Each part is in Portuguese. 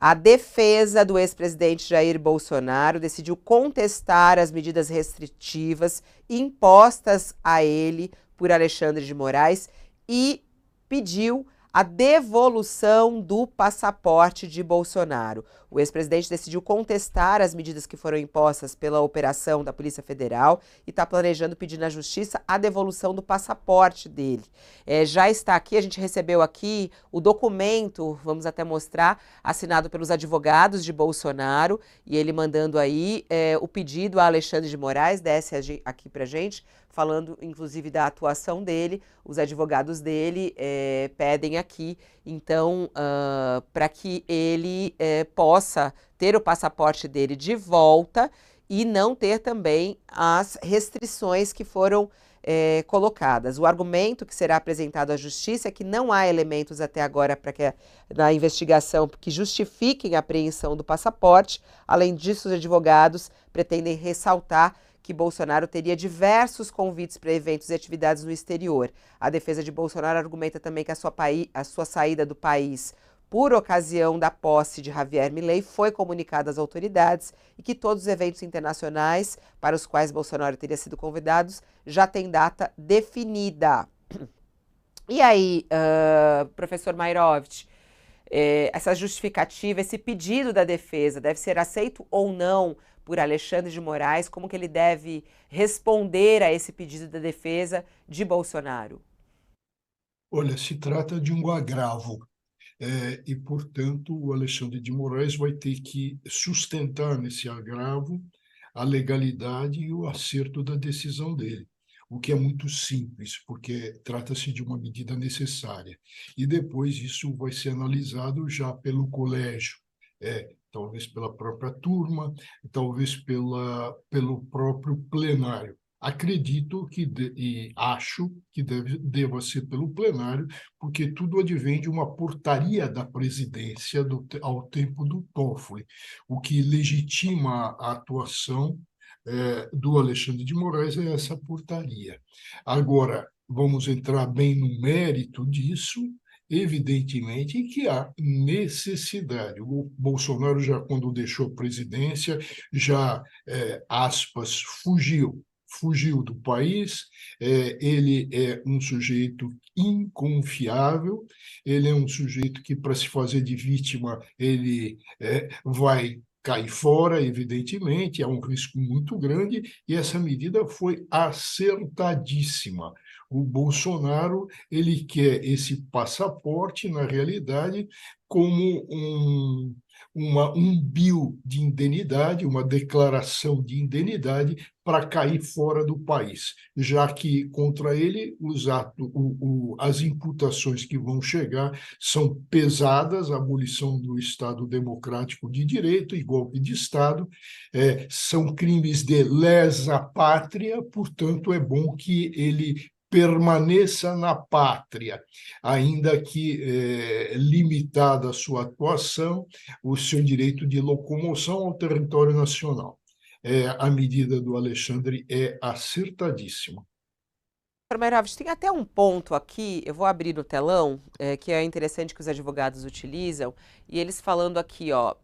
A defesa do ex-presidente Jair Bolsonaro decidiu contestar as medidas restritivas impostas a ele por Alexandre de Moraes e pediu a devolução do passaporte de Bolsonaro. O ex-presidente decidiu contestar as medidas que foram impostas pela operação da Polícia Federal e está planejando pedir na Justiça a devolução do passaporte dele. Já está aqui, a gente recebeu aqui o documento, vamos até mostrar, assinado pelos advogados de Bolsonaro, e ele mandando aí o pedido a Alexandre de Moraes, desce aqui pra gente, falando inclusive da atuação dele. Os advogados dele pedem aqui, então, para que ele possa ter o passaporte dele de volta e não ter também as restrições que foram colocadas. O argumento que será apresentado à Justiça é que não há elementos até agora para que na investigação que justifiquem a apreensão do passaporte. Além disso, os advogados pretendem ressaltar que Bolsonaro teria diversos convites para eventos e atividades no exterior. A defesa de Bolsonaro argumenta também que a sua saída do país por ocasião da posse de Javier Milei foi comunicada às autoridades e que todos os eventos internacionais para os quais Bolsonaro teria sido convidado já têm data definida. E aí, professor Mairovitch, essa justificativa, esse pedido da defesa deve ser aceito ou não por Alexandre de Moraes? Como que ele deve responder a esse pedido da defesa de Bolsonaro? Olha, se trata de um agravo, e, portanto, o Alexandre de Moraes vai ter que sustentar nesse agravo a legalidade e o acerto da decisão dele, o que é muito simples, porque trata-se de uma medida necessária. E depois isso vai ser analisado já pelo colégio, talvez pela própria turma, talvez pelo próprio plenário. Acredito e acho que deva ser pelo plenário, porque tudo advém de uma portaria da presidência ao tempo do Toffoli, o que legitima a atuação do Alexandre de Moraes é essa portaria. Agora, vamos entrar bem no mérito disso. Evidentemente que há necessidade. O Bolsonaro, já quando deixou a presidência, já, aspas, fugiu do país. Ele é um sujeito inconfiável, ele é um sujeito que, para se fazer de vítima, ele vai cair fora, evidentemente, é um risco muito grande, e essa medida foi acertadíssima. O Bolsonaro, ele quer esse passaporte, na realidade, como um bill de indenidade, uma declaração de indenidade para cair fora do país, já que contra ele as imputações que vão chegar são pesadas: abolição do Estado Democrático de Direito e golpe de Estado, são crimes de lesa pátria. Portanto, é bom que ele permaneça na pátria, ainda que limitada a sua atuação, o seu direito de locomoção ao território nacional. A medida do Alexandre é acertadíssima. Mairovitch, tem até um ponto aqui, eu vou abrir no telão, que é interessante que os advogados utilizam, e eles falando aqui, ó,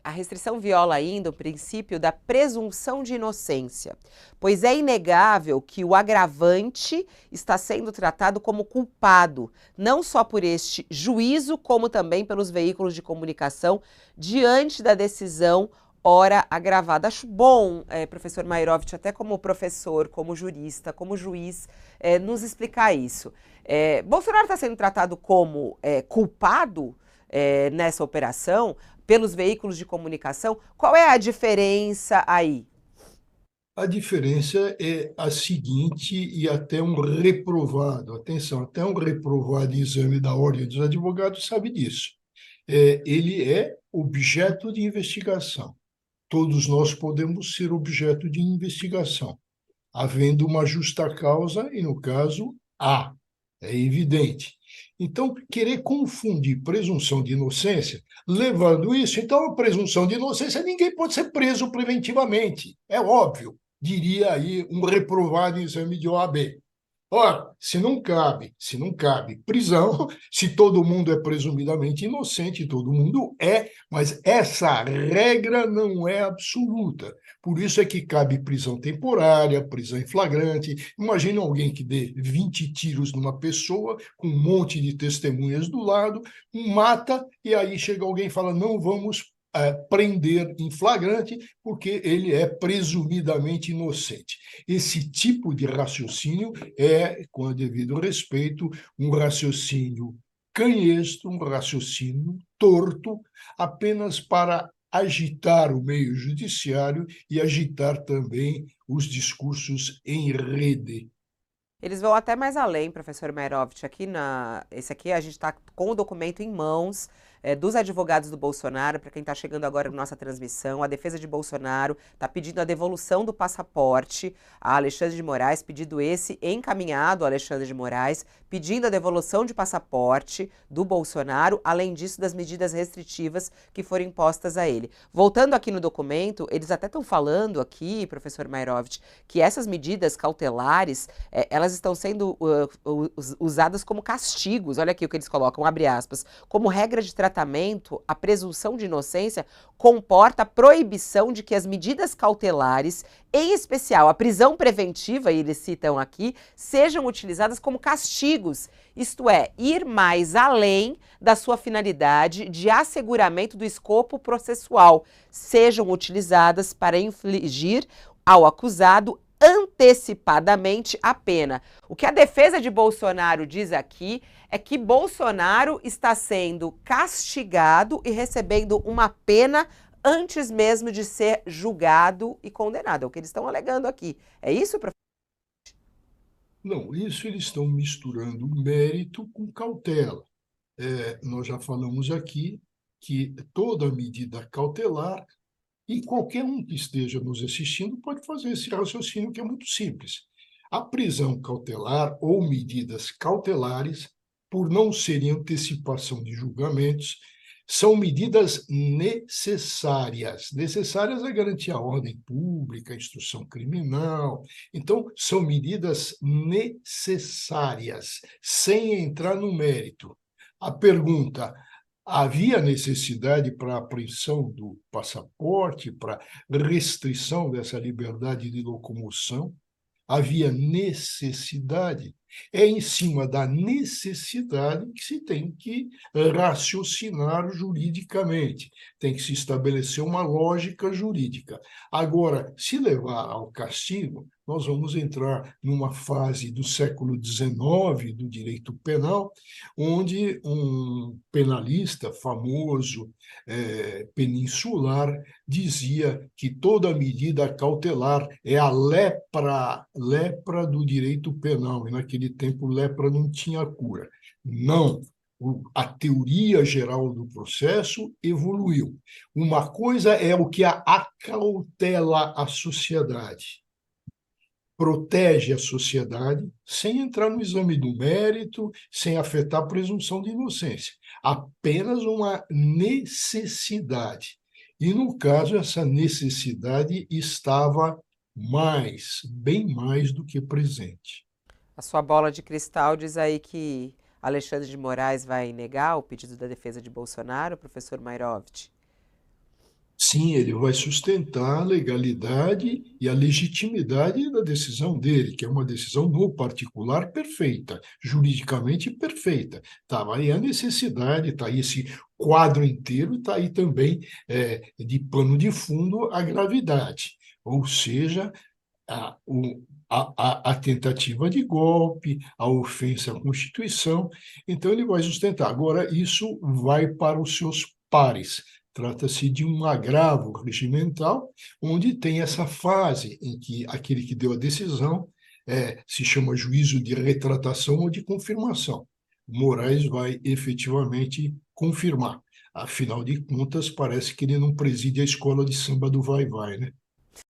a restrição viola ainda o princípio da presunção de inocência, pois é inegável que o agravante está sendo tratado como culpado, não só por este juízo, como também pelos veículos de comunicação, diante da decisão ora agravada. Acho bom, professor Mairovitch, até como professor, como jurista, como juiz, nos explicar isso. Bolsonaro está sendo tratado como culpado nessa operação pelos veículos de comunicação. Qual é a diferença aí? A diferença é a seguinte, e até um reprovado, atenção, até um reprovado em exame da Ordem dos Advogados sabe disso. Ele é objeto de investigação. Todos nós podemos ser objeto de investigação, havendo uma justa causa, e no caso, há, é evidente. Então, querer confundir presunção de inocência, levando isso, então, a presunção de inocência, ninguém pode ser preso preventivamente, é óbvio, diria aí um reprovado em exame de OAB. Ora, se não cabe prisão, se todo mundo é presumidamente inocente, todo mundo é, mas essa regra não é absoluta. Por isso é que cabe prisão temporária, prisão em flagrante. Imagina alguém que dê 20 tiros numa pessoa, com um monte de testemunhas do lado, mata, e aí chega alguém e fala, não vamos prender em flagrante, porque ele é presumidamente inocente. Esse tipo de raciocínio é, com o devido respeito, um raciocínio canhestro, um raciocínio torto, apenas para agitar o meio judiciário e agitar também os discursos em rede. Eles vão até mais além, professor Mairovich. Esse aqui a gente está com o documento em mãos dos advogados do Bolsonaro. Para quem está chegando agora na nossa transmissão, a defesa de Bolsonaro está pedindo a devolução do passaporte a Alexandre de Moraes, pedido esse encaminhado a Alexandre de Moraes, pedindo a devolução de passaporte do Bolsonaro, além disso das medidas restritivas que foram impostas a ele. Voltando aqui no documento, eles até estão falando aqui, professor Mairovich, que essas medidas cautelares, elas estão sendo usadas como castigos. Olha aqui o que eles colocam, abre aspas. Como regra de tratamento, a presunção de inocência comporta a proibição de que as medidas cautelares, em especial a prisão preventiva, e eles citam aqui, sejam utilizadas como castigos, isto é, ir mais além da sua finalidade de asseguramento do escopo processual, sejam utilizadas para infligir ao acusado antecipadamente a pena. O que a defesa de Bolsonaro diz aqui é que Bolsonaro está sendo castigado e recebendo uma pena antes mesmo de ser julgado e condenado. É o que eles estão alegando aqui. É isso, professor? Não, isso eles estão misturando mérito com cautela. Nós já falamos aqui que toda medida cautelar, e qualquer um que esteja nos assistindo pode fazer esse raciocínio que é muito simples. A prisão cautelar ou medidas cautelares, por não serem antecipação de julgamentos, são medidas necessárias. Necessárias a garantir a ordem pública, a instrução criminal. Então, são medidas necessárias, sem entrar no mérito. A pergunta: havia necessidade para a apreensão do passaporte, para restrição dessa liberdade de locomoção? Havia necessidade? É em cima da necessidade que se tem que raciocinar juridicamente, tem que se estabelecer uma lógica jurídica. Agora, se levar ao castigo, nós vamos entrar numa fase do século XIX do direito penal, onde um penalista famoso, peninsular, dizia que toda medida cautelar é a lepra do direito penal, e naquele tempo lepra não tinha cura. Não, a teoria geral do processo evoluiu. Uma coisa é o que acautela a sociedade, protege a sociedade, sem entrar no exame do mérito, sem afetar a presunção de inocência. Apenas uma necessidade. E, no caso, essa necessidade estava bem mais do que presente. A sua bola de cristal diz aí que Alexandre de Moraes vai negar o pedido da defesa de Bolsonaro, professor Mairovich? Sim, ele vai sustentar a legalidade e a legitimidade da decisão dele, que é uma decisão no particular perfeita, juridicamente perfeita. Tá aí a necessidade, está aí esse quadro inteiro, está aí também, de pano de fundo, a gravidade. Ou seja, a tentativa de golpe, a ofensa à Constituição. Então, ele vai sustentar. Agora, isso vai para os seus pares. Trata-se de um agravo regimental, onde tem essa fase em que aquele que deu a decisão se chama juízo de retratação ou de confirmação. Moraes vai efetivamente confirmar. Afinal de contas, parece que ele não preside a escola de samba do vai-vai, né?